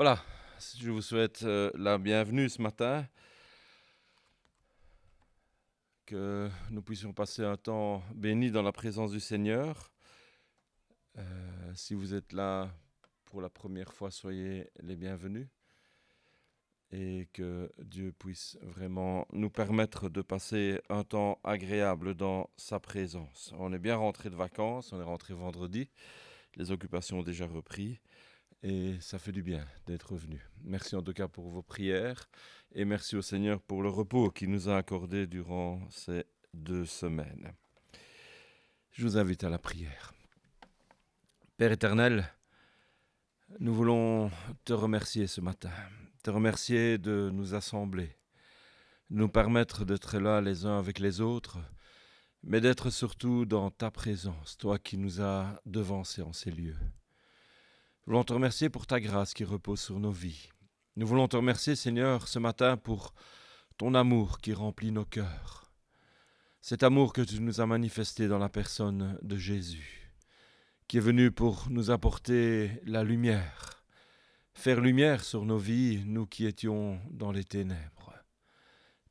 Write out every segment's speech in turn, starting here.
Voilà, je vous souhaite la bienvenue ce matin, que nous puissions passer un temps béni dans la présence du Seigneur. Si vous êtes là pour la première fois, soyez les bienvenus et que Dieu puisse vraiment nous permettre de passer un temps agréable dans sa présence. On est bien rentré de vacances, on est rentré vendredi, les occupations ont déjà repris. Et ça fait du bien d'être revenu. Merci en tout cas pour vos prières et merci au Seigneur pour le repos qu'il nous a accordé durant ces 2 semaines. Je vous invite à la prière. Père éternel, nous voulons te remercier ce matin, te remercier de nous assembler, de nous permettre d'être là les uns avec les autres, mais d'être surtout dans ta présence, toi qui nous as devancés en ces lieux. Nous voulons te remercier pour ta grâce qui repose sur nos vies. Nous voulons te remercier, Seigneur, ce matin pour ton amour qui remplit nos cœurs. Cet amour que tu nous as manifesté dans la personne de Jésus, qui est venu pour nous apporter la lumière, faire lumière sur nos vies, nous qui étions dans les ténèbres.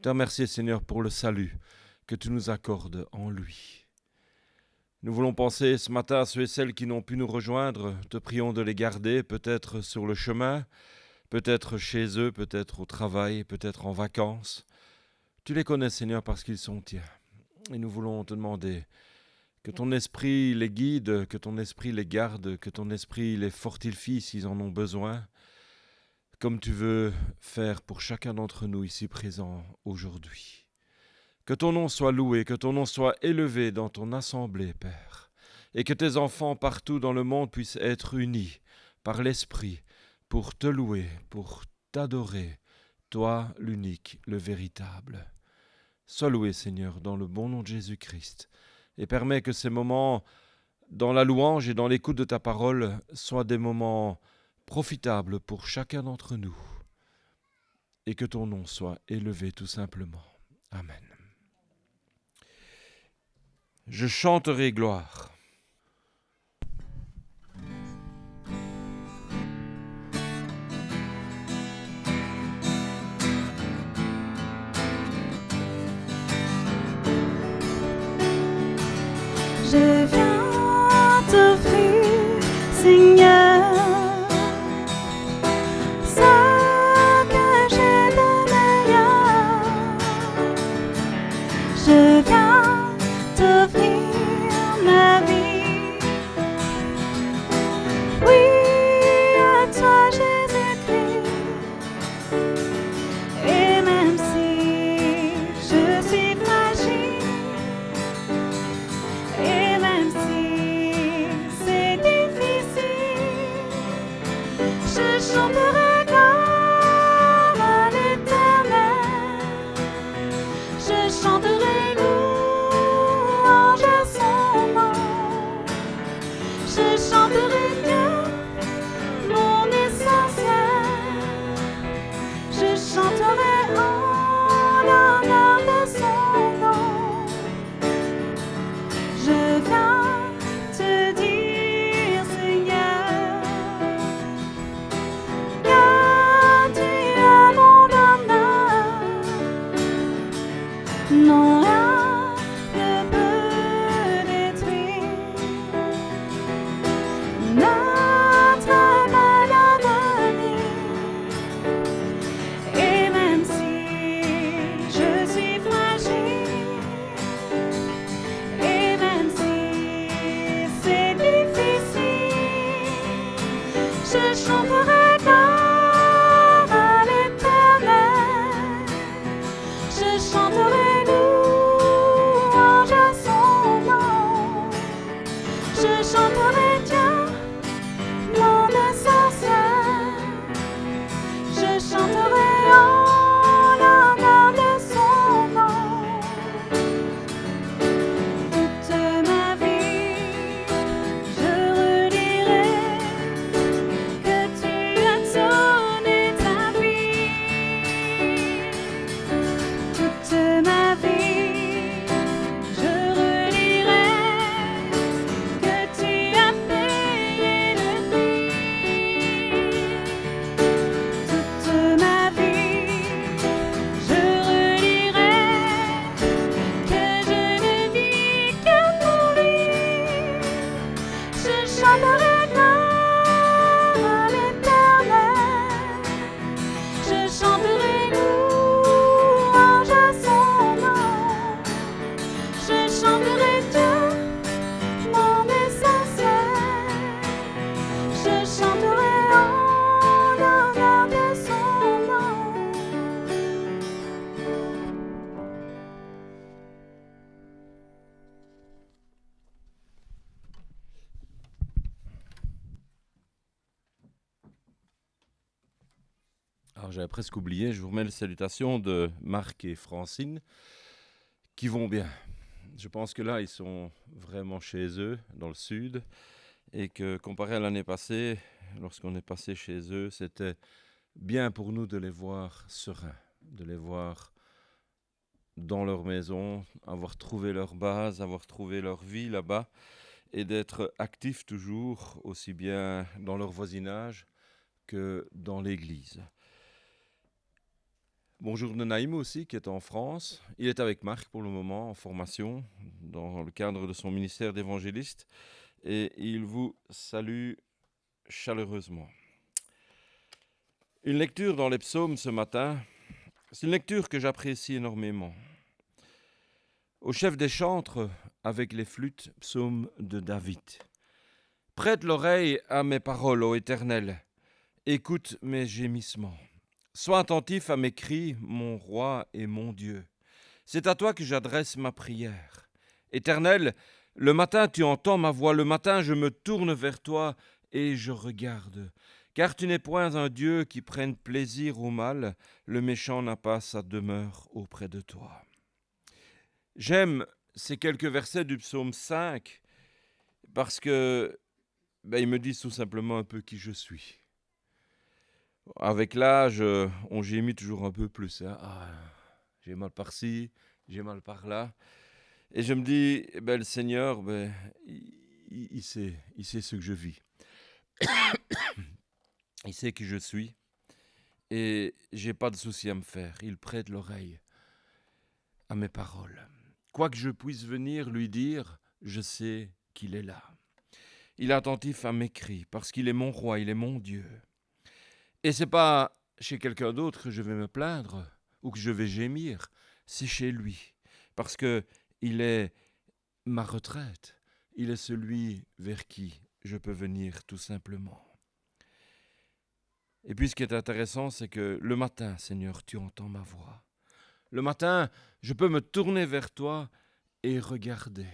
Te remercier, Seigneur, pour le salut que tu nous accordes en lui. Nous voulons penser ce matin à ceux et celles qui n'ont pu nous rejoindre. Te prions de les garder, peut-être sur le chemin, peut-être chez eux, peut-être au travail, peut-être en vacances. Tu les connais, Seigneur, parce qu'ils sont tiens. Et nous voulons te demander que ton esprit les guide, que ton esprit les garde, que ton esprit les fortifie s'ils en ont besoin, comme tu veux faire pour chacun d'entre nous ici présents aujourd'hui. Que ton nom soit loué, que ton nom soit élevé dans ton assemblée, Père, et que tes enfants partout dans le monde puissent être unis par l'Esprit pour te louer, pour t'adorer, toi l'unique, le véritable. Sois loué, Seigneur, dans le bon nom de Jésus-Christ, et permets que ces moments dans la louange et dans l'écoute de ta parole soient des moments profitables pour chacun d'entre nous, et que ton nom soit élevé tout simplement. Amen. Je chanterai gloire. Je viens t'offrir, Seigneur, ce que j'ai de meilleur. Je viens t'offrir ma vie. Oui, à toi, Jésus-Christ. Et même si je suis fragile, et même si Alors j'avais presque oublié, je vous remets les salutations de Marc et Francine qui vont bien. Je pense que là, ils sont vraiment chez eux, dans le sud, et que comparé à l'année passée, lorsqu'on est passé chez eux, c'était bien pour nous de les voir sereins, de les voir dans leur maison, avoir trouvé leur base, avoir trouvé leur vie là-bas, et d'être actifs toujours, aussi bien dans leur voisinage que dans l'église. Bonjour de Naïm aussi, qui est en France. Il est avec Marc pour le moment, en formation, dans le cadre de son ministère d'évangéliste. Et il vous salue chaleureusement. Une lecture dans les psaumes ce matin, c'est une lecture que j'apprécie énormément. Au chef des chantres, avec les flûtes, psaume de David. Prête l'oreille à mes paroles, ô Éternel. Écoute mes gémissements. Sois attentif à mes cris, mon roi et mon Dieu. C'est à toi que j'adresse ma prière. Éternel, le matin tu entends ma voix, le matin je me tourne vers toi et je regarde. Car tu n'es point un Dieu qui prenne plaisir au mal, le méchant n'a pas sa demeure auprès de toi. J'aime ces quelques versets du psaume 5 parce que ils me disent tout simplement un peu qui je suis. Avec l'âge, on gémit toujours un peu plus. J'ai mal par-ci, j'ai mal par-là. Et je me dis, le Seigneur, il sait ce que je vis. Il sait qui je suis. Et j'ai pas de souci à me faire. Il prête l'oreille à mes paroles. Quoi que je puisse venir lui dire, je sais qu'il est là. Il est attentif à mes cris, parce qu'il est mon roi, il est mon Dieu. Et c'est pas chez quelqu'un d'autre que je vais me plaindre ou que je vais gémir, c'est chez lui, parce que il est ma retraite, il est celui vers qui je peux venir tout simplement. Et puis ce qui est intéressant, c'est que le matin, Seigneur, tu entends ma voix. Le matin, je peux me tourner vers toi et regarder.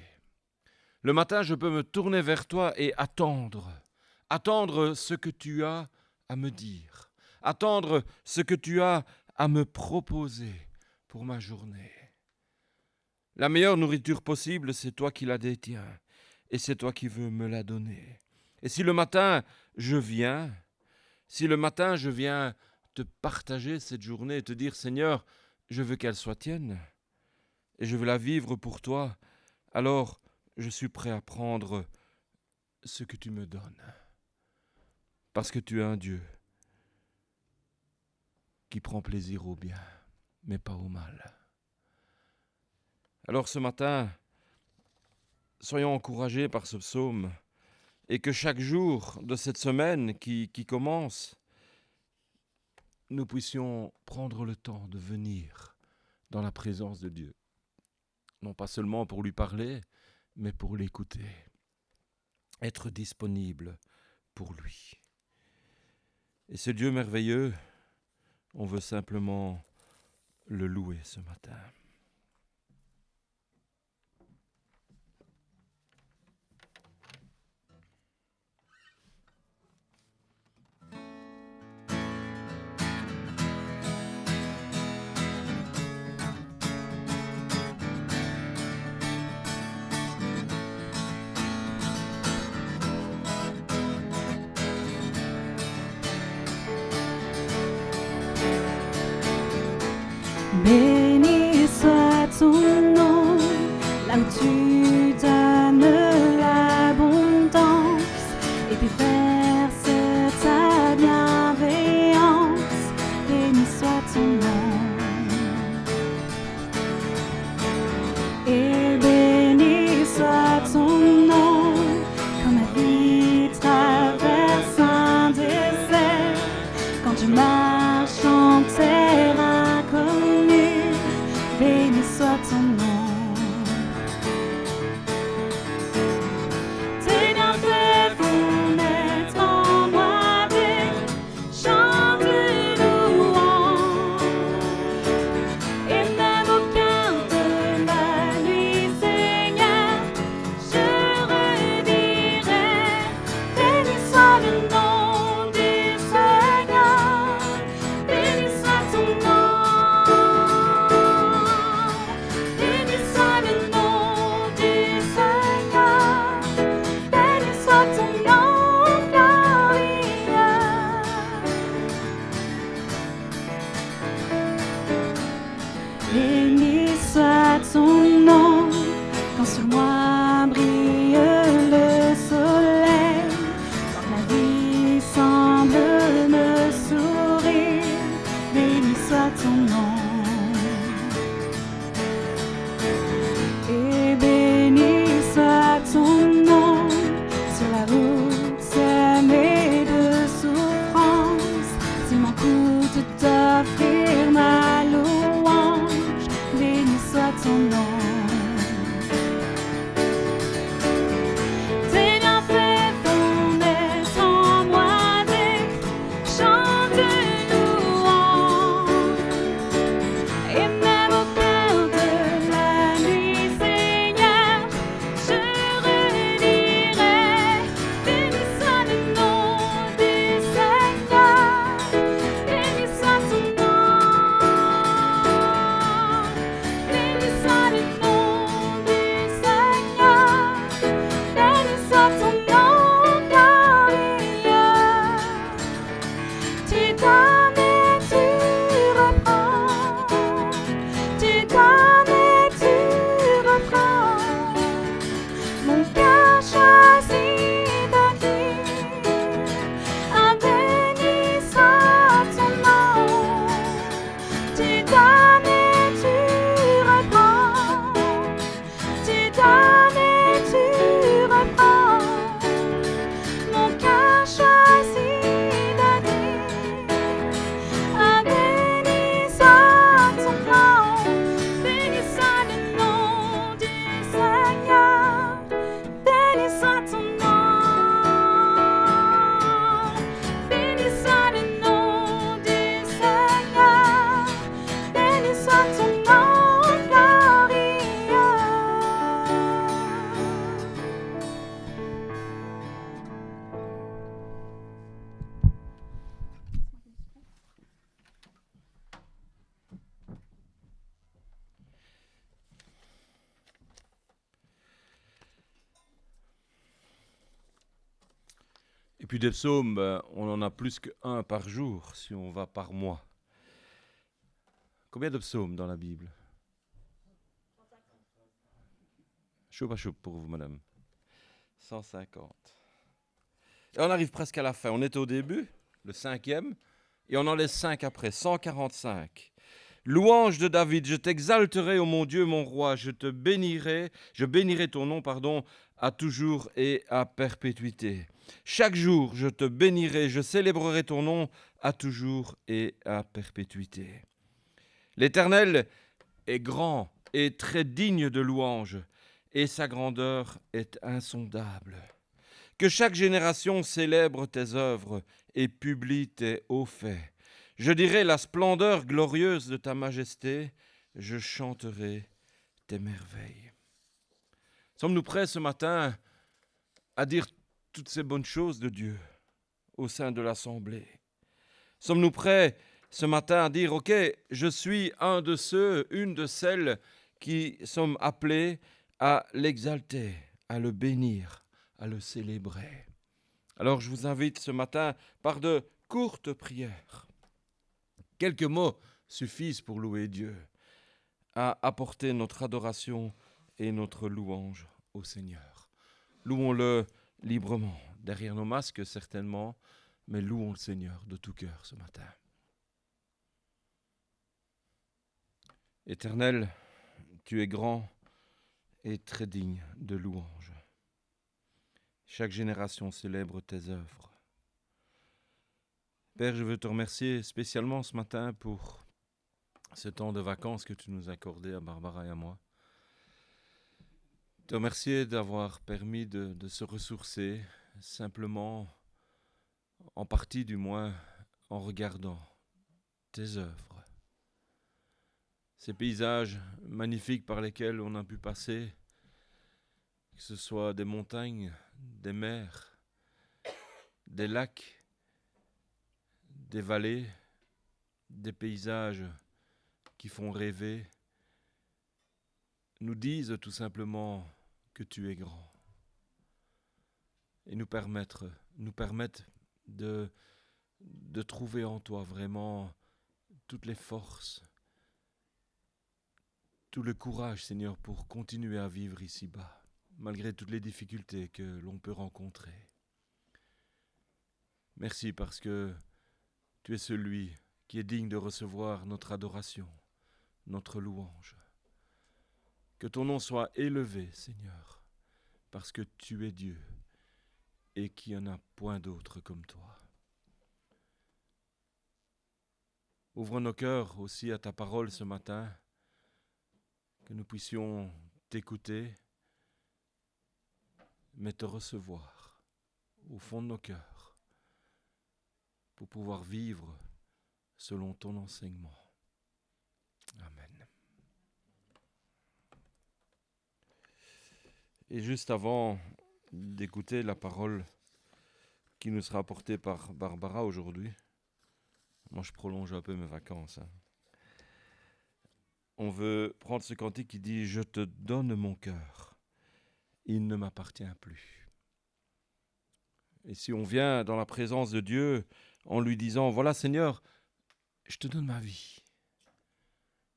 Le matin, je peux me tourner vers toi et attendre ce que tu as à me dire, attendre ce que tu as à me proposer pour ma journée. La meilleure nourriture possible, c'est toi qui la détiens et c'est toi qui veux me la donner. Et si le matin, je viens te partager cette journée et te dire, Seigneur, je veux qu'elle soit tienne et je veux la vivre pour toi, alors je suis prêt à prendre ce que tu me donnes. Parce que tu es un Dieu qui prend plaisir au bien, mais pas au mal. Alors ce matin, soyons encouragés par ce psaume et que chaque jour de cette semaine qui commence, nous puissions prendre le temps de venir dans la présence de Dieu. Non pas seulement pour lui parler, mais pour l'écouter. Être disponible pour lui. Et ce Dieu merveilleux, on veut simplement le louer ce matin. Béni soit ton nom, là où tu donnes l'abondance et déverses ta bienveillance. Béni soit ton nom. Et béni soit ton nom, quand ma vie traverse un désert, quand je marche en terre inconnue. Béni soit ton nom. Et puis des psaumes, on en a plus qu'un par jour si on va par mois. Combien de psaumes dans la Bible? Chaud pas chaud pour vous, madame. 150. Et on arrive presque à la fin. On est au début, le 5e, et on en laisse 5 après, 145. Louange de David, je t'exalterai, ô mon Dieu, mon roi, je bénirai ton nom, à toujours et à perpétuité. Chaque jour, je te bénirai, je célébrerai ton nom à toujours et à perpétuité. L'Éternel est grand et très digne de louange, et sa grandeur est insondable. Que chaque génération célèbre tes œuvres et publie tes hauts faits. Je dirai la splendeur glorieuse de ta majesté, je chanterai tes merveilles. Sommes-nous prêts ce matin à dire toutes ces bonnes choses de Dieu au sein de l'Assemblée? Sommes-nous prêts ce matin à dire, ok, je suis un de ceux, une de celles qui sommes appelés à l'exalter, à le bénir, à le célébrer. Alors je vous invite ce matin par de courtes prières. Quelques mots suffisent pour louer Dieu, à apporter notre adoration et notre louange au Seigneur. Louons-le librement, derrière nos masques certainement, mais louons le Seigneur de tout cœur ce matin. Éternel, tu es grand et très digne de louange. Chaque génération célèbre tes œuvres. Père, je veux te remercier spécialement ce matin pour ce temps de vacances que tu nous as accordé à Barbara et à moi. Te remercier d'avoir permis de se ressourcer, simplement, en partie du moins, en regardant tes œuvres. Ces paysages magnifiques par lesquels on a pu passer, que ce soit des montagnes, des mers, des lacs, des vallées, des paysages qui font rêver, nous disent tout simplement que tu es grand et nous permettent de trouver en toi vraiment toutes les forces, tout le courage, Seigneur, pour continuer à vivre ici-bas, malgré toutes les difficultés que l'on peut rencontrer. Merci parce que tu es celui qui est digne de recevoir notre adoration, notre louange. Que ton nom soit élevé, Seigneur, parce que tu es Dieu et qu'il n'y en a point d'autre comme toi. Ouvre nos cœurs aussi à ta parole ce matin, que nous puissions t'écouter, mais te recevoir au fond de nos cœurs pour pouvoir vivre selon ton enseignement. Amen. Et juste avant d'écouter la parole qui nous sera apportée par Barbara aujourd'hui, moi je prolonge un peu mes vacances, on veut prendre ce cantique qui dit « Je te donne mon cœur, il ne m'appartient plus ». Et si on vient dans la présence de Dieu en lui disant « Voilà Seigneur, je te donne ma vie »,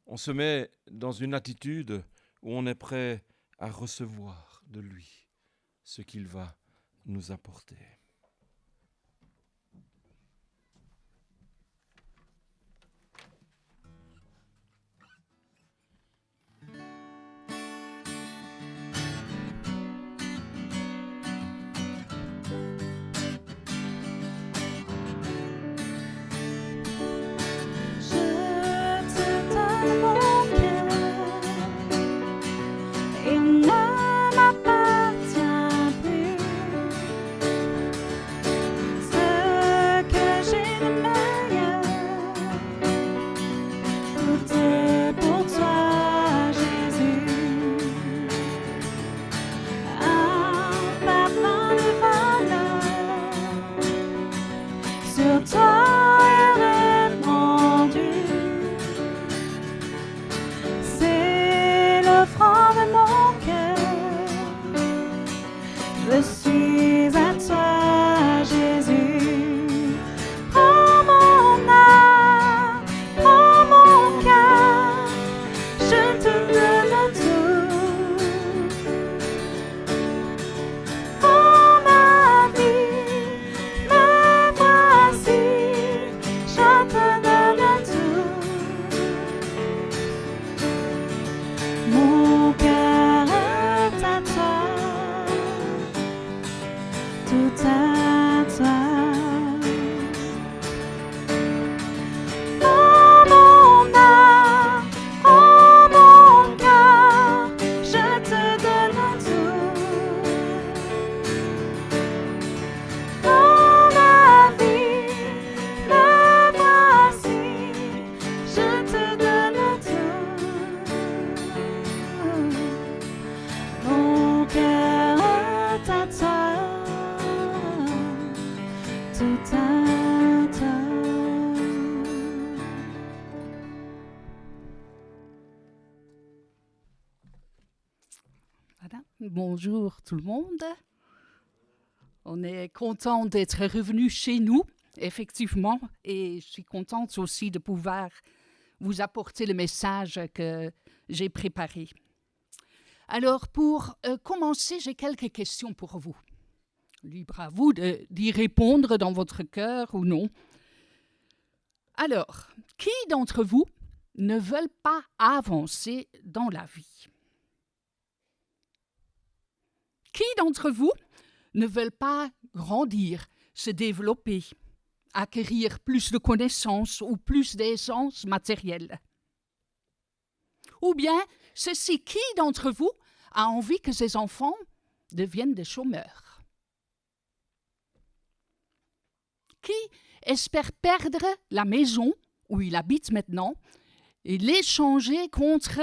on se met dans une attitude où on est prêt à recevoir de lui ce qu'il va nous apporter. Je suis à toi, Jésus. tout à toi. Oh mon âme, oh mon cœur, je te donne tout. Oh ma vie, me voici, je te donne tout. Mon cœur est à toi, tout à toi. Voilà. Bonjour tout le monde. On est content d'être revenu chez nous, effectivement, et je suis contente aussi de pouvoir vous apporter le message que j'ai préparé. Alors, pour commencer, j'ai quelques questions pour vous. Libre à vous d'y répondre dans votre cœur ou non. Alors, qui d'entre vous ne veulent pas avancer dans la vie? Qui d'entre vous ne veulent pas grandir, se développer, acquérir plus de connaissances ou plus d'aisance matérielle? Ou bien, ceci, qui d'entre vous a envie que ses enfants deviennent des chômeurs? Qui espère perdre la maison où il habite maintenant et l'échanger contre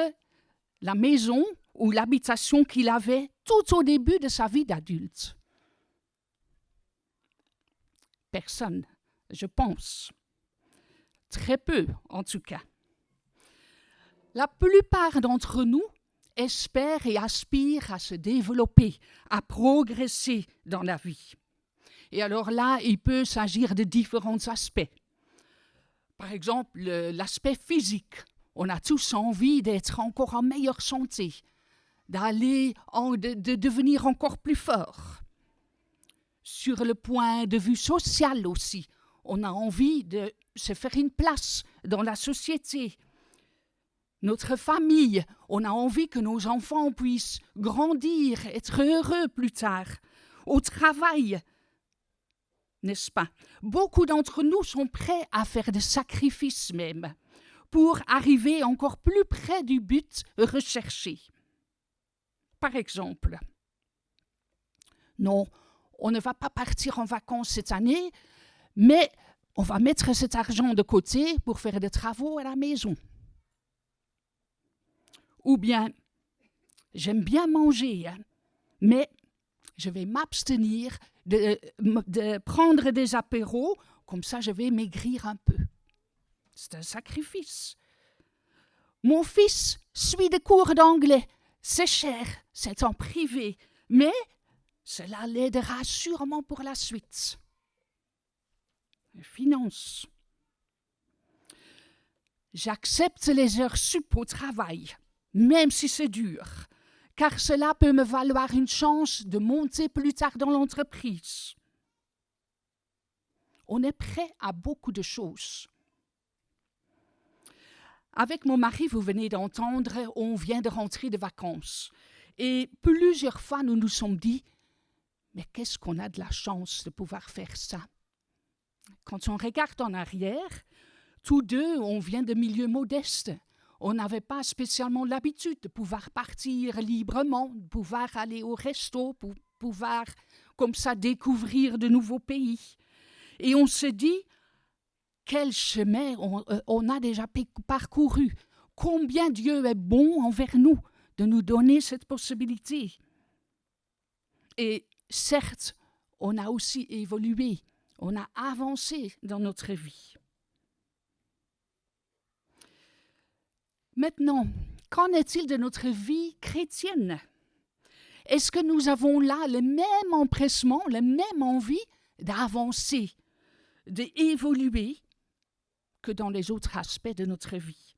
la maison ou l'habitation qu'il avait tout au début de sa vie d'adulte? Personne, je pense. Très peu, en tout cas. La plupart d'entre nous espèrent et aspirent à se développer, à progresser dans la vie. Et alors là, il peut s'agir de différents aspects. Par exemple, l'aspect physique. On a tous envie d'être encore en meilleure santé, de devenir encore plus fort. Sur le point de vue social aussi, on a envie de se faire une place dans la société. Notre famille, on a envie que nos enfants puissent grandir, être heureux plus tard. Au travail, n'est-ce pas? Beaucoup d'entre nous sont prêts à faire des sacrifices même pour arriver encore plus près du but recherché. Par exemple, non, on ne va pas partir en vacances cette année, mais on va mettre cet argent de côté pour faire des travaux à la maison. Ou bien, j'aime bien manger, mais je vais m'abstenir de prendre des apéros, comme ça je vais maigrir un peu. C'est un sacrifice. Mon fils suit des cours d'anglais. C'est cher, c'est en privé, mais cela l'aidera sûrement pour la suite. Finance. J'accepte les heures sup au travail, même si c'est dur, car cela peut me valoir une chance de monter plus tard dans l'entreprise. On est prêt à beaucoup de choses. Avec mon mari, vous venez d'entendre, on vient de rentrer de vacances. Et plusieurs fois, nous nous sommes dit, mais qu'est-ce qu'on a de la chance de pouvoir faire ça? Quand on regarde en arrière, tous deux, on vient de milieux modestes. On n'avait pas spécialement l'habitude de pouvoir partir librement, de pouvoir aller au resto, pour pouvoir comme ça découvrir de nouveaux pays. Et on se dit, quel chemin on a déjà parcouru. Combien Dieu est bon envers nous de nous donner cette possibilité. Et certes, on a aussi évolué, on a avancé dans notre vie. Maintenant, qu'en est-il de notre vie chrétienne? Est-ce que nous avons là le même empressement, la même envie d'avancer, d'évoluer que dans les autres aspects de notre vie?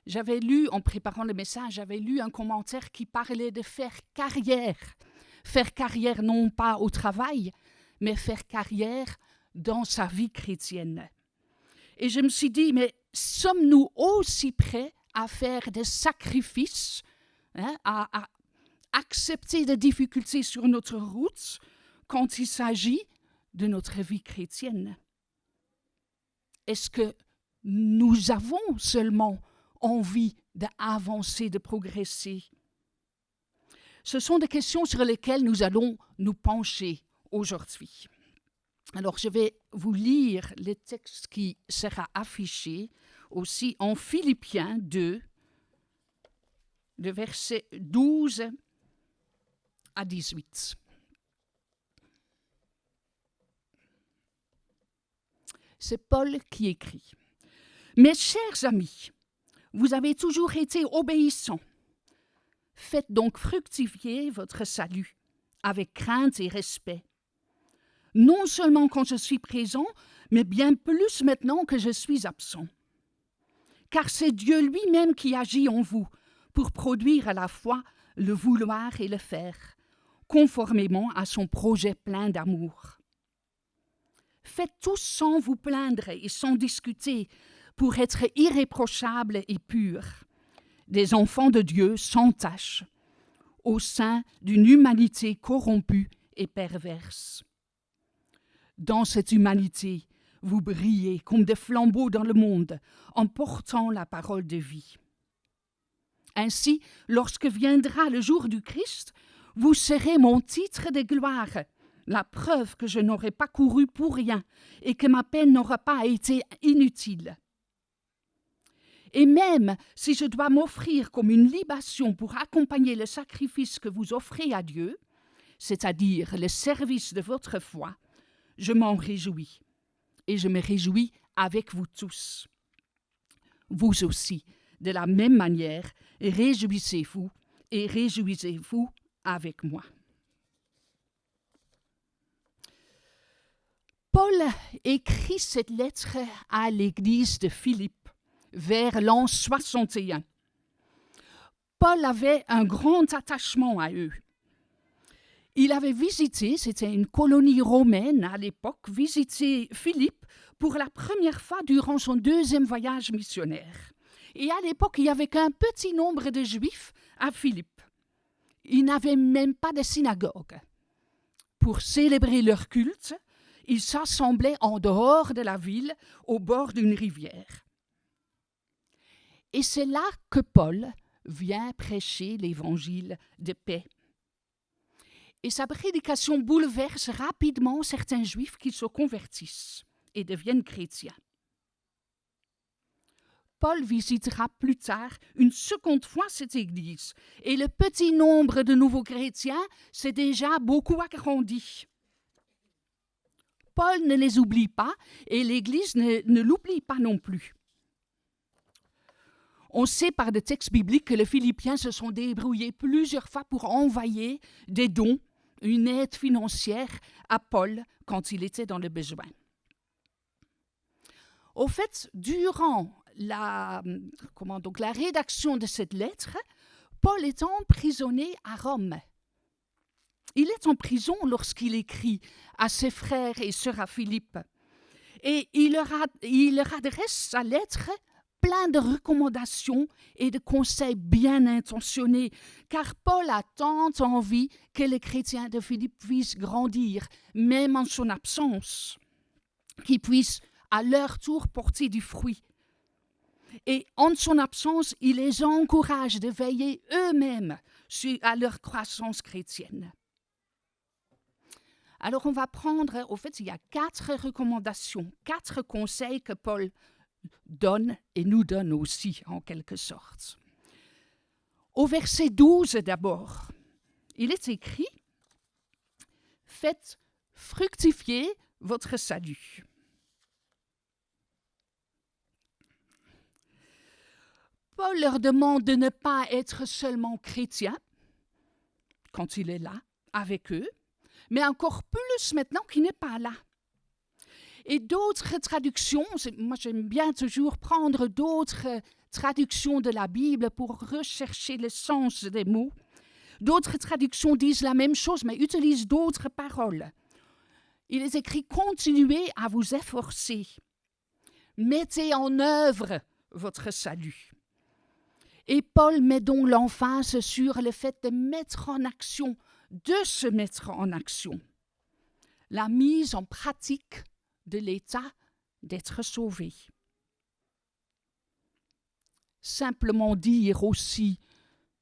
J'avais lu, en préparant le message, j'avais lu un commentaire qui parlait de faire carrière. Faire carrière non pas au travail, mais faire carrière dans sa vie chrétienne. Et je me suis dit, mais sommes-nous aussi prêts à faire des sacrifices, à accepter des difficultés sur notre route, quand il s'agit de notre vie chrétienne? Est-ce que nous avons seulement envie d'avancer, de progresser? Ce sont des questions sur lesquelles nous allons nous pencher aujourd'hui. Alors, je vais vous lire le texte qui sera affiché aussi en Philippiens 2, de versets 12 à 18. C'est Paul qui écrit. « Mes chers amis, vous avez toujours été obéissants. Faites donc fructifier votre salut avec crainte et respect. Non seulement quand je suis présent, mais bien plus maintenant que je suis absent. Car c'est Dieu lui-même qui agit en vous pour produire à la fois le vouloir et le faire, conformément à son projet plein d'amour. Faites tout sans vous plaindre et sans discuter, pour être irréprochables et purs, des enfants de Dieu sans tache, au sein d'une humanité corrompue et perverse. Dans cette humanité, vous brillez comme des flambeaux dans le monde, en portant la parole de vie. Ainsi, lorsque viendra le jour du Christ, vous serez mon titre de gloire, la preuve que je n'aurai pas couru pour rien et que ma peine n'aura pas été inutile. Et même si je dois m'offrir comme une libation pour accompagner le sacrifice que vous offrez à Dieu, c'est-à-dire le service de votre foi, je m'en réjouis. Et je me réjouis avec vous tous. Vous aussi, de la même manière, réjouissez-vous et réjouissez-vous avec moi. Paul écrit cette lettre à l'église de Philippe vers l'an 61. Paul avait un grand attachement à eux. Il avait visité, c'était une colonie romaine à l'époque, visité Philippe pour la première fois durant son deuxième voyage missionnaire. Et à l'époque, il n'y avait qu'un petit nombre de Juifs à Philippe. Ils n'avaient même pas de synagogue. Pour célébrer leur culte, ils s'assemblaient en dehors de la ville, au bord d'une rivière. Et c'est là que Paul vient prêcher l'évangile de paix. Et sa prédication bouleverse rapidement certains Juifs qui se convertissent et deviennent chrétiens. Paul visitera plus tard une seconde fois cette église et le petit nombre de nouveaux chrétiens s'est déjà beaucoup agrandi. Paul ne les oublie pas et l'Église ne l'oublie pas non plus. On sait par des textes bibliques que les Philippiens se sont débrouillés plusieurs fois pour envoyer des dons, une aide financière à Paul quand il était dans le besoin. Au fait, durant la rédaction de cette lettre, Paul est emprisonné à Rome. Il est en prison lorsqu'il écrit à ses frères et sœurs à Philippe. Et il leur adresse sa lettre plein de recommandations et de conseils bien intentionnés, car Paul a tant envie que les chrétiens de Philippe puissent grandir, même en son absence, qu'ils puissent à leur tour porter du fruit. Et en son absence, il les encourage de veiller eux-mêmes à leur croissance chrétienne. Alors on va prendre, au fait, il y a 4 recommandations, 4 conseils que Paul donne et nous donne aussi, en quelque sorte. Au verset 12 d'abord, il est écrit « Faites fructifier votre salut ». Paul leur demande de ne pas être seulement chrétien quand il est là, avec eux, mais encore plus maintenant qu'il n'est pas là. Et d'autres traductions, moi j'aime bien toujours prendre d'autres traductions de la Bible pour rechercher le sens des mots. D'autres traductions disent la même chose, mais utilisent d'autres paroles. Il est écrit « Continuez à vous efforcer. Mettez en œuvre votre salut. » Et Paul met donc l'emphase sur le fait de mettre en action, de se mettre en action. la mise en pratique de l'état d'être sauvé. Simplement dire aussi,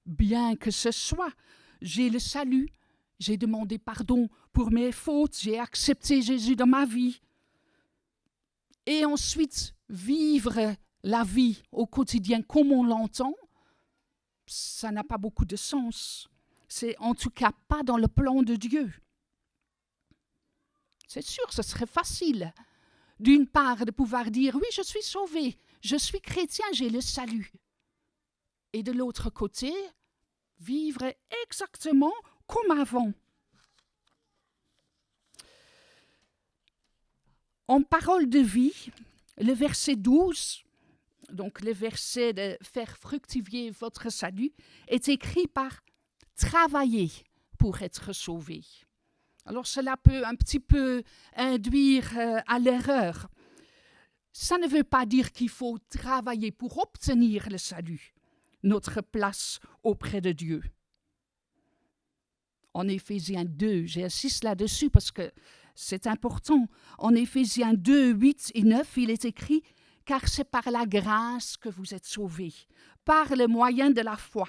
bien que ce soit, j'ai le salut, j'ai demandé pardon pour mes fautes, j'ai accepté Jésus dans ma vie. Et ensuite, vivre la vie au quotidien comme on l'entend, ça n'a pas beaucoup de sens. C'est en tout cas pas dans le plan de Dieu. C'est sûr, ce serait facile, d'une part, de pouvoir dire « Oui, je suis sauvé, je suis chrétien, j'ai le salut ». Et de l'autre côté, vivre exactement comme avant. En parole de vie, le verset 12, donc le verset de « faire fructifier votre salut », est écrit par « travailler pour être sauvé ». Alors cela peut un petit peu induire à l'erreur. Ça ne veut pas dire qu'il faut travailler pour obtenir le salut, notre place auprès de Dieu. En Éphésiens 2, j'insiste là-dessus parce que c'est important. En Éphésiens 2, 8 et 9, il est écrit « Car c'est par la grâce que vous êtes sauvés, par le moyen de la foi.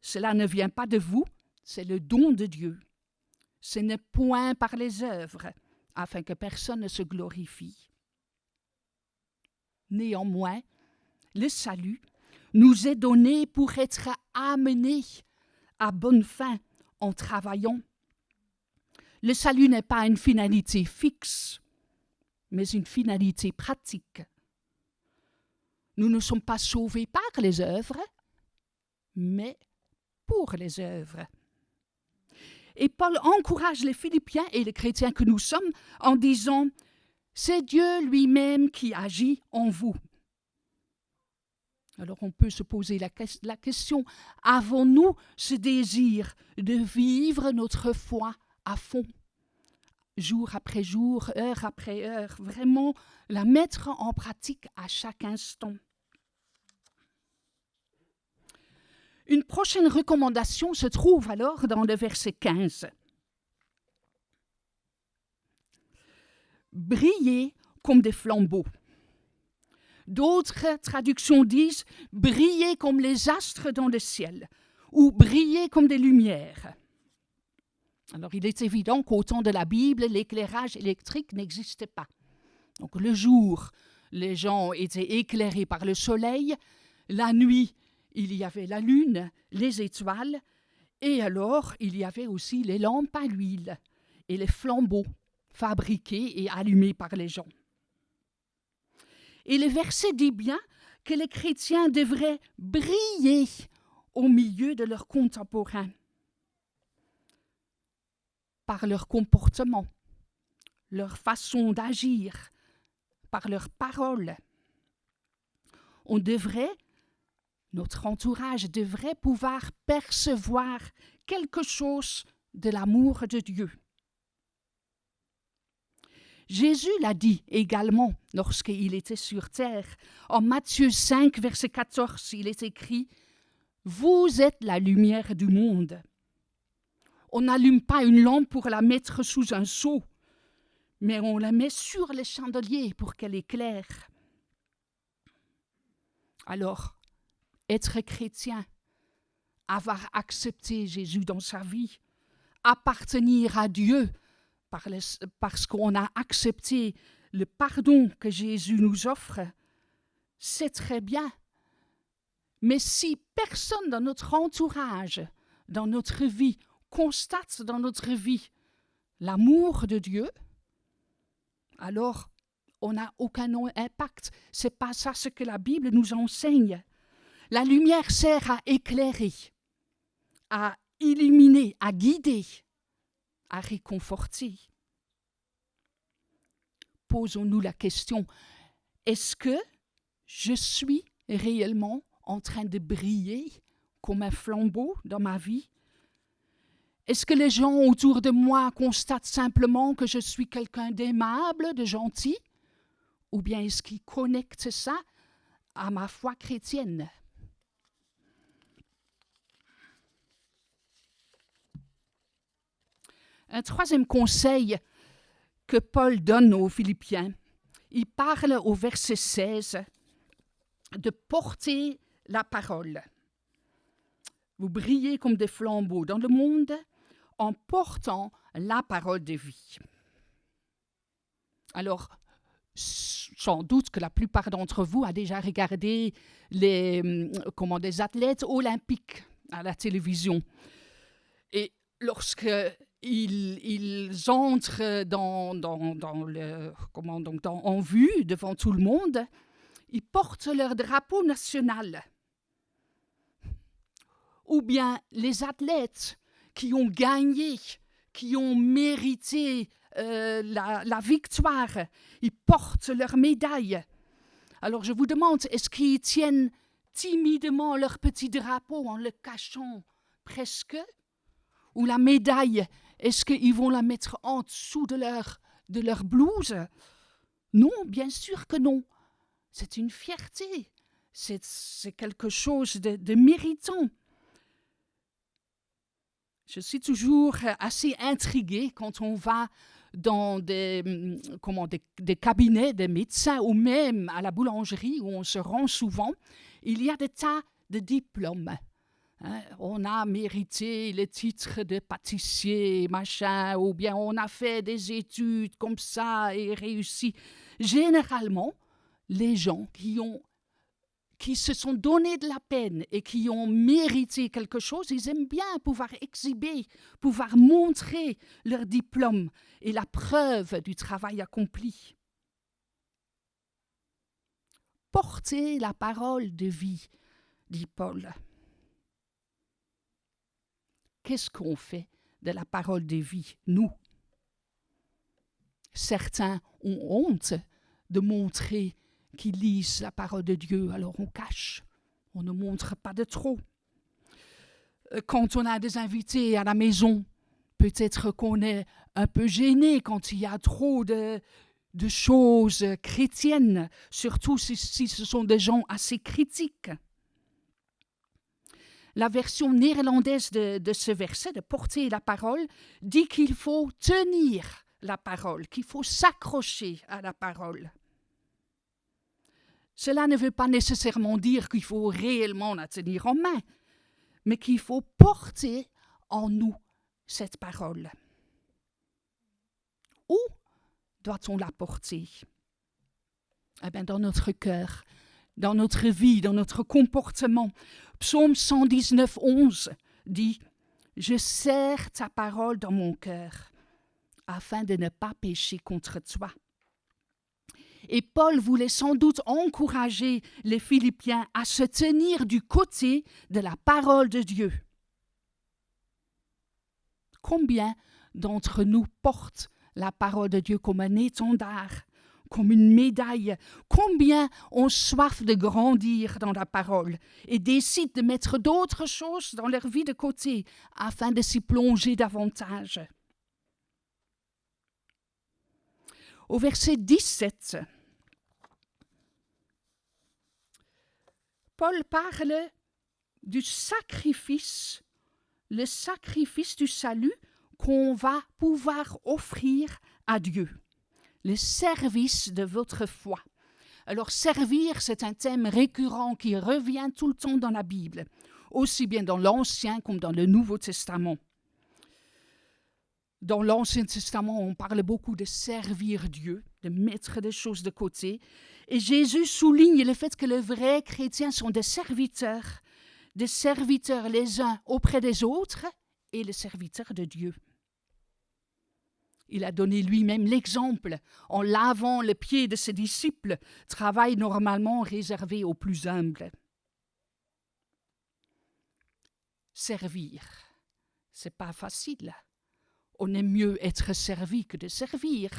Cela ne vient pas de vous, c'est le don de Dieu. Ce n'est point par les œuvres, afin que personne ne se glorifie. » Néanmoins, le salut nous est donné pour être amené à bonne fin en travaillant. Le salut n'est pas une finalité fixe, mais une finalité pratique. Nous ne sommes pas sauvés par les œuvres, mais pour les œuvres. Et Paul encourage les Philippiens et les chrétiens que nous sommes en disant « C'est Dieu lui-même qui agit en vous ». Alors on peut se poser la question, avons-nous ce désir de vivre notre foi à fond, jour après jour, heure après heure, vraiment la mettre en pratique à chaque instant? Une prochaine recommandation se trouve alors dans le verset 15. Brillez comme des flambeaux. D'autres traductions disent « brillez comme les astres dans le ciel » ou « brillez comme des lumières ». Alors, il est évident qu'au temps de la Bible, l'éclairage électrique n'existait pas. Donc, le jour, les gens étaient éclairés par le soleil. La nuit, il y avait la lune, les étoiles. Et alors, il y avait aussi les lampes à l'huile et les flambeaux fabriqués et allumés par les gens. Et le verset dit bien que les chrétiens devraient briller au milieu de leurs contemporains par leur comportement, leur façon d'agir, par leurs paroles. Notre entourage devrait pouvoir percevoir quelque chose de l'amour de Dieu. Jésus l'a dit également lorsqu'il était sur terre. En Matthieu 5, verset 14, il est écrit « Vous êtes la lumière du monde. » On n'allume pas une lampe pour la mettre sous un seau, mais on la met sur le chandelier pour qu'elle éclaire. Alors, être chrétien, avoir accepté Jésus dans sa vie, appartenir à Dieu, parce qu'on a accepté le pardon que Jésus nous offre, c'est très bien. Mais si personne dans notre entourage, dans notre vie, constate dans notre vie l'amour de Dieu, alors on n'a aucun impact. Ce n'est pas ça ce que la Bible nous enseigne. La lumière sert à éclairer, à illuminer, à guider, à réconforter. Posons-nous la question, est-ce que je suis réellement en train de briller comme un flambeau dans ma vie? Est-ce que les gens autour de moi constatent simplement que je suis quelqu'un d'aimable, de gentil? Ou bien est-ce qu'ils connectent ça à ma foi chrétienne? Un troisième conseil que Paul donne aux Philippiens. Il parle au verset 16 de porter la parole. Vous brillez comme des flambeaux dans le monde en portant la parole de vie. Alors, sans doute que la plupart d'entre vous a déjà regardé des athlètes olympiques à la télévision. Et lorsqu'ils entrent en vue devant tout le monde, ils portent leur drapeau national. Ou bien les athlètes qui ont gagné, qui ont mérité la victoire, ils portent leur médaille. Alors je vous demande, est-ce qu'ils tiennent timidement leur petit drapeau en le cachant presque? Ou la médaille, est-ce qu'ils vont la mettre en dessous de leur blouse? Non, bien sûr que non. C'est une fierté, c'est quelque chose de méritant. Je suis toujours assez intriguée quand on va dans des cabinets de médecins ou même à la boulangerie où on se rend souvent. Il y a des tas de diplômes. On a mérité le titre de pâtissier, machin, ou bien on a fait des études comme ça et réussi. Généralement, les gens qui se sont donné de la peine et qui ont mérité quelque chose, ils aiment bien pouvoir exhiber, pouvoir montrer leur diplôme et la preuve du travail accompli. Portez la parole de vie, dit Paul. Qu'est-ce qu'on fait de la parole de vie, nous? Certains ont honte de montrer qu'ils lisent la parole de Dieu, alors on cache, on ne montre pas de trop. Quand on a des invités à la maison, peut-être qu'on est un peu gêné quand il y a trop de choses chrétiennes, surtout si ce sont des gens assez critiques. La version néerlandaise de ce verset, de porter la parole, dit qu'il faut tenir la parole, qu'il faut s'accrocher à la parole. Cela ne veut pas nécessairement dire qu'il faut réellement la tenir en main, mais qu'il faut porter en nous cette parole. Où doit-on la porter? Eh bien, dans notre cœur, dans notre vie, dans notre comportement. Psaume 119, 11 dit « Je serre ta parole dans mon cœur, afin de ne pas pécher contre toi. » Et Paul voulait sans doute encourager les Philippiens à se tenir du côté de la parole de Dieu. Combien d'entre nous portent la parole de Dieu comme un étendard, comme une médaille? Combien ont soif de grandir dans la parole et décident de mettre d'autres choses dans leur vie de côté afin de s'y plonger davantage? Au verset 17, Paul parle du sacrifice, le sacrifice du salut qu'on va pouvoir offrir à Dieu, le service de votre foi. Alors, servir, c'est un thème récurrent qui revient tout le temps dans la Bible, aussi bien dans l'Ancien comme dans le Nouveau Testament. Dans l'Ancien Testament, on parle beaucoup de servir Dieu, de mettre des choses de côté. Et Jésus souligne le fait que les vrais chrétiens sont des serviteurs les uns auprès des autres et les serviteurs de Dieu. Il a donné lui-même l'exemple en lavant les pieds de ses disciples, travail normalement réservé aux plus humbles. Servir, c'est pas facile. On aime mieux être servi que de servir.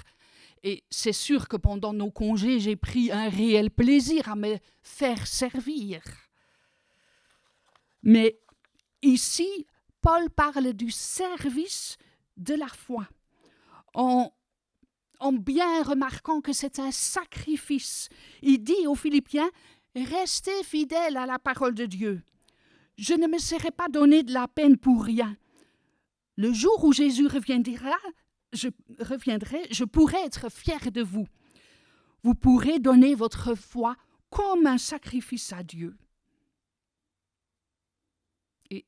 Et c'est sûr que pendant nos congés, j'ai pris un réel plaisir à me faire servir. Mais ici, Paul parle du service de la foi, en bien remarquant que c'est un sacrifice. Il dit aux Philippiens, « Restez fidèles à la parole de Dieu. Je ne me serai pas donné de la peine pour rien. Le jour où Jésus reviendra, je reviendrai, je pourrai être fier de vous. Vous pourrez donner votre foi comme un sacrifice à Dieu. Et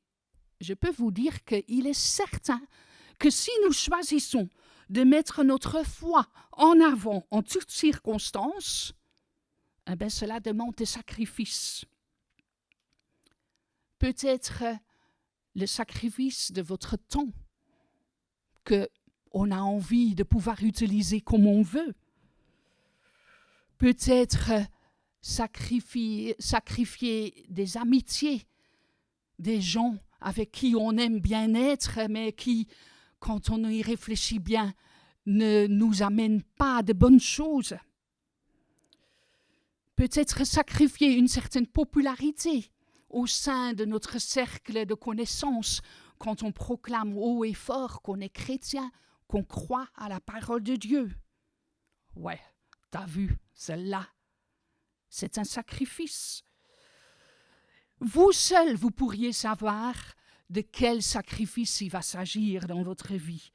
je peux vous dire qu'il est certain que si nous choisissons de mettre notre foi en avant en toutes circonstances, eh bien, cela demande des sacrifices. Peut-être le sacrifice de votre temps qu'on a envie de pouvoir utiliser comme on veut. Peut-être sacrifier des amitiés, des gens avec qui on aime bien être, mais qui, quand on y réfléchit bien, ne nous amènent pas à de bonnes choses. Peut-être sacrifier une certaine popularité au sein de notre cercle de connaissances quand on proclame haut et fort qu'on est chrétien, qu'on croit à la parole de Dieu. Ouais, t'as vu, celle-là, c'est un sacrifice. Vous seul, vous pourriez savoir de quel sacrifice il va s'agir dans votre vie.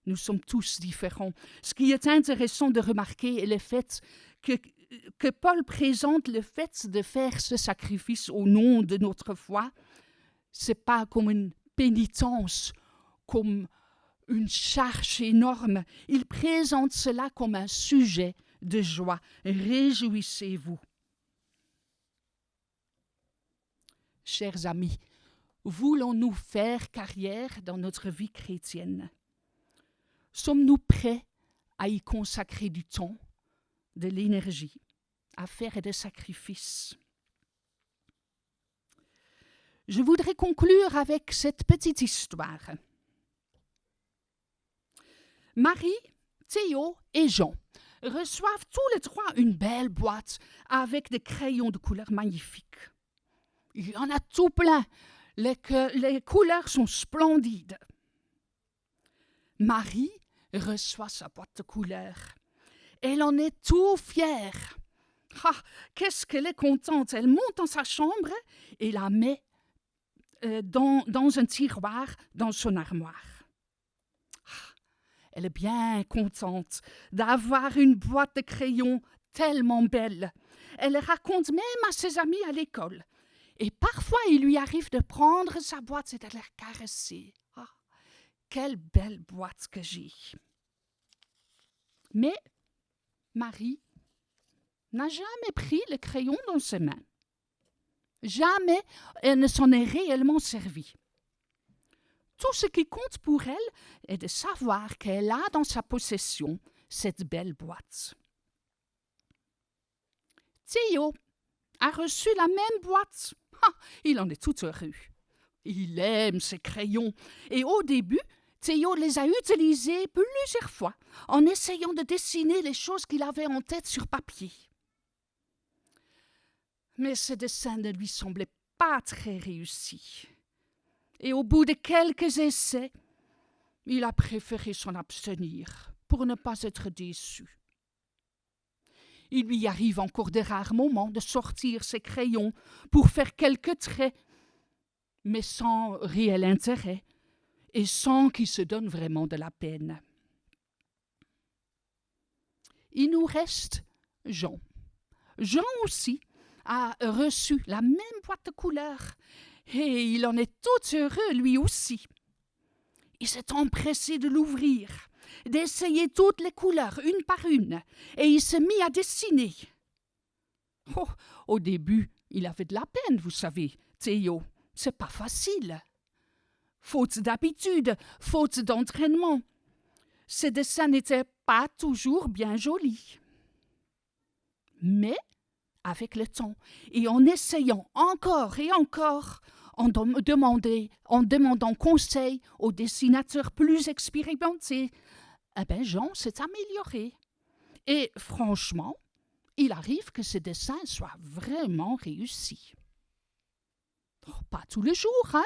Nous sommes tous différents. Ce qui est intéressant de remarquer est le fait que Paul présente le fait de faire ce sacrifice au nom de notre foi. Ce n'est pas comme une pénitence, comme une charge énorme. Il présente cela comme un sujet de joie. Réjouissez-vous. Chers amis, voulons-nous faire carrière dans notre vie chrétienne? Sommes-nous prêts à y consacrer du temps, de l'énergie, à faire des sacrifices? Je voudrais conclure avec cette petite histoire. Marie, Théo et Jean reçoivent tous les trois une belle boîte avec des crayons de couleurs magnifiques. Il y en a tout plein. Les couleurs sont splendides. Marie reçoit sa boîte de couleurs. Elle en est tout fière. Ah, qu'est-ce qu'elle est contente. Elle monte dans sa chambre et la met dans un tiroir dans son armoire. Ah, elle est bien contente d'avoir une boîte de crayons tellement belle. Elle raconte même à ses amis à l'école. Et parfois, il lui arrive de prendre sa boîte et de la caresser. Ah, quelle belle boîte que j'ai. Mais Marie n'a jamais pris le crayon dans ses mains. Jamais elle ne s'en est réellement servie. Tout ce qui compte pour elle est de savoir qu'elle a dans sa possession cette belle boîte. Théo a reçu la même boîte. Ah, il en est tout heureux. Il aime ses crayons. Et au début, Théo les a utilisés plusieurs fois en essayant de dessiner les choses qu'il avait en tête sur papier. Mais ce dessin ne lui semblait pas très réussi. Et au bout de quelques essais, il a préféré s'en abstenir pour ne pas être déçu. Il lui arrive encore de rares moments de sortir ses crayons pour faire quelques traits, mais sans réel intérêt et sans qu'il se donne vraiment de la peine. Il nous reste Jean. Jean aussi a reçu la même boîte de couleurs et il en est tout heureux lui aussi. Il s'est empressé de l'ouvrir, d'essayer toutes les couleurs, une par une, et il s'est mis à dessiner. Oh, au début, il avait de la peine, vous savez, Théo. C'est pas facile. Faute d'habitude, faute d'entraînement. Ses dessins n'étaient pas toujours bien jolis. Mais, avec le temps, et en essayant encore et encore, en demandant conseil aux dessinateurs plus expérimentés, Jean s'est amélioré. Et franchement, il arrive que ses dessins soient vraiment réussis. Pas tous les jours,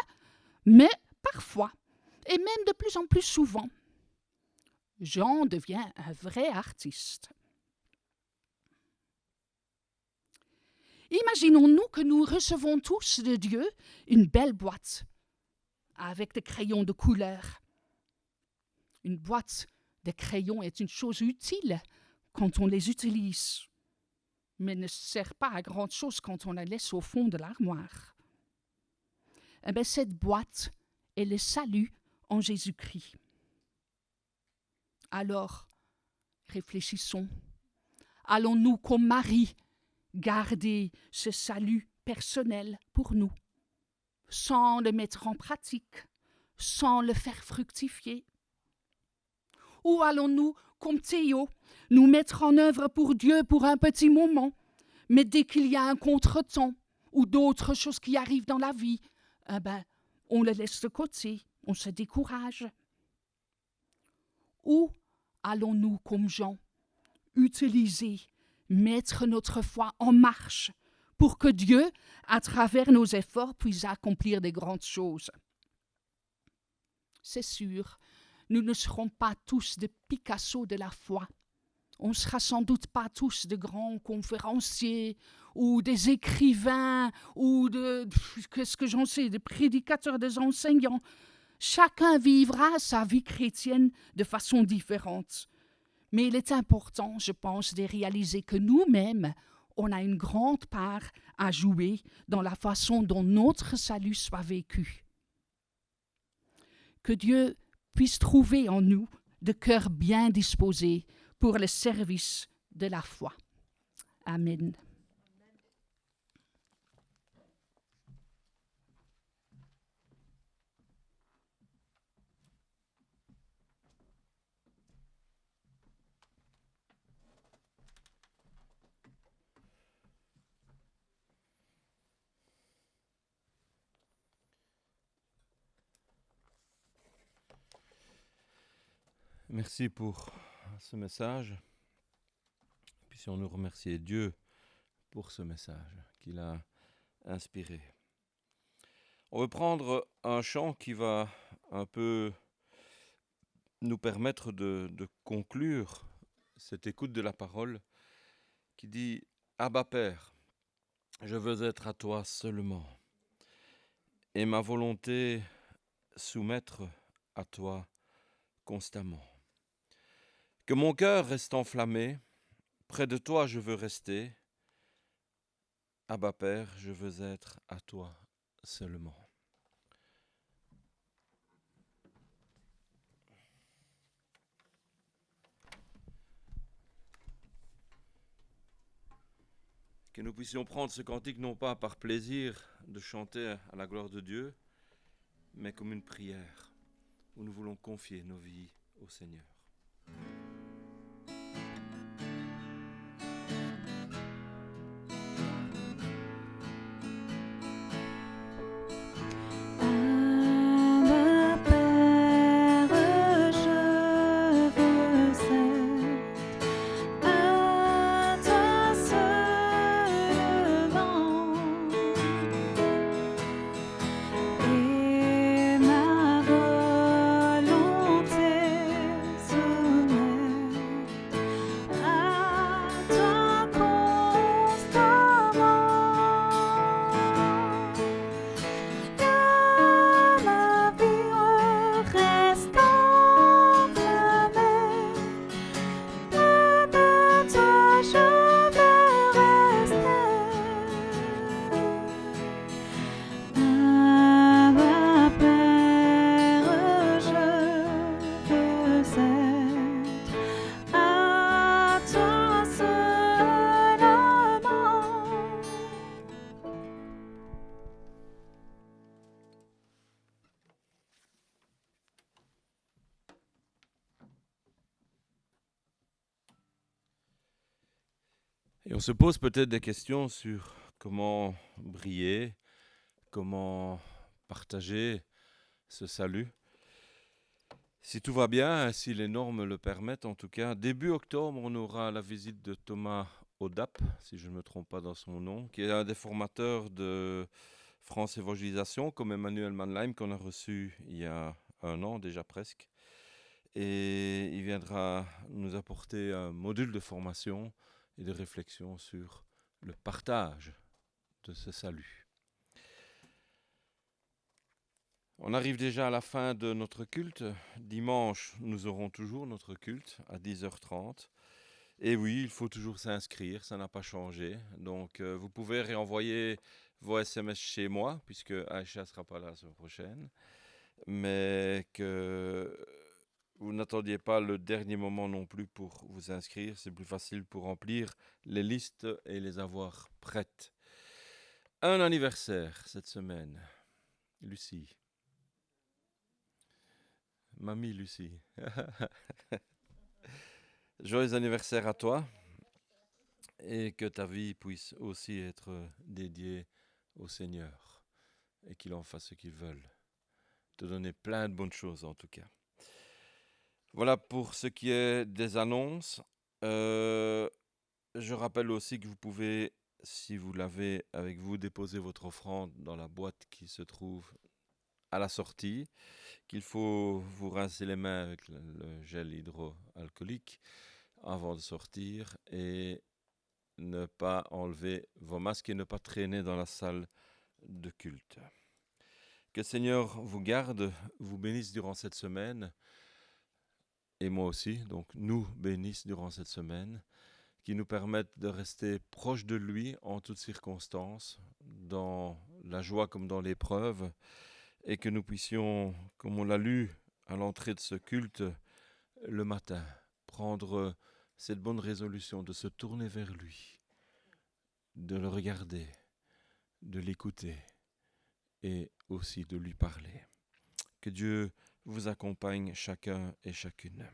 mais parfois, et même de plus en plus souvent. Jean devient un vrai artiste. Imaginons-nous que nous recevons tous de Dieu une belle boîte avec des crayons de couleur, une boîte des crayons est une chose utile quand on les utilise, mais ne sert pas à grand chose quand on la laisse au fond de l'armoire. Eh bien, cette boîte est le salut en Jésus-Christ. Alors, réfléchissons. Allons-nous, comme Marie, garder ce salut personnel pour nous, sans le mettre en pratique, sans le faire fructifier? Ou allons-nous, comme Théo, nous mettre en œuvre pour Dieu pour un petit moment, mais dès qu'il y a un contretemps ou d'autres choses qui arrivent dans la vie, eh ben, on le laisse de côté, on se décourage? Ou allons-nous, comme Jean, utiliser, mettre notre foi en marche pour que Dieu, à travers nos efforts, puisse accomplir des grandes choses? C'est sûr, nous ne serons pas tous des Picasso de la foi. On ne sera sans doute pas tous de grands conférenciers ou des écrivains ou qu'est-ce que j'en sais, des prédicateurs, des enseignants. Chacun vivra sa vie chrétienne de façon différente. Mais il est important, je pense, de réaliser que nous-mêmes, on a une grande part à jouer dans la façon dont notre salut soit vécu. Que Dieu puisse trouver en nous de cœurs bien disposés pour le service de la foi. Amen. Merci pour ce message. Puissions-nous remercier Dieu pour ce message qu'il a inspiré. On veut prendre un chant qui va un peu nous permettre de conclure cette écoute de la parole qui dit « Abba Père, je veux être à toi seulement et ma volonté soumettre à toi constamment. Que mon cœur reste enflammé, près de toi je veux rester. Abba Père, je veux être à toi seulement. » Que nous puissions prendre ce cantique non pas par plaisir de chanter à la gloire de Dieu, mais comme une prière où nous voulons confier nos vies au Seigneur. Et on se pose peut-être des questions sur comment briller, comment partager ce salut. Si tout va bien, si les normes le permettent, en tout cas, début octobre, on aura la visite de Thomas Odap, si je ne me trompe pas dans son nom, qui est un des formateurs de France Évangélisation, comme Emmanuel Mannheim, qu'on a reçu il y a 1 an déjà presque. Et il viendra nous apporter un module de formation et de réflexion sur le partage de ce salut. On arrive déjà à la fin de notre culte. Dimanche, nous aurons toujours notre culte à 10h30. Et oui, il faut toujours s'inscrire, ça n'a pas changé. Donc, vous pouvez réenvoyer vos SMS chez moi, puisque Aïcha ne sera pas là la semaine prochaine. Mais que vous n'attendiez pas le dernier moment non plus pour vous inscrire. C'est plus facile pour remplir les listes et les avoir prêtes. Un anniversaire cette semaine. Lucie. Mamie Lucie. Joyeux anniversaire à toi et que ta vie puisse aussi être dédiée au Seigneur et qu'il en fasse ce qu'il veut. Te donner plein de bonnes choses en tout cas. Voilà pour ce qui est des annonces. Je rappelle aussi que vous pouvez, si vous l'avez avec vous, déposer votre offrande dans la boîte qui se trouve à la sortie, qu'il faut vous rincer les mains avec le gel hydroalcoolique avant de sortir et ne pas enlever vos masques et ne pas traîner dans la salle de culte. Que le Seigneur vous garde, vous bénisse durant cette semaine et moi aussi, donc nous bénisse durant cette semaine, qui nous permettent de rester proches de lui en toutes circonstances, dans la joie comme dans l'épreuve, et que nous puissions, comme on l'a lu à l'entrée de ce culte le matin, prendre cette bonne résolution de se tourner vers lui, de le regarder, de l'écouter et aussi de lui parler. Que Dieu vous accompagne chacun et chacune.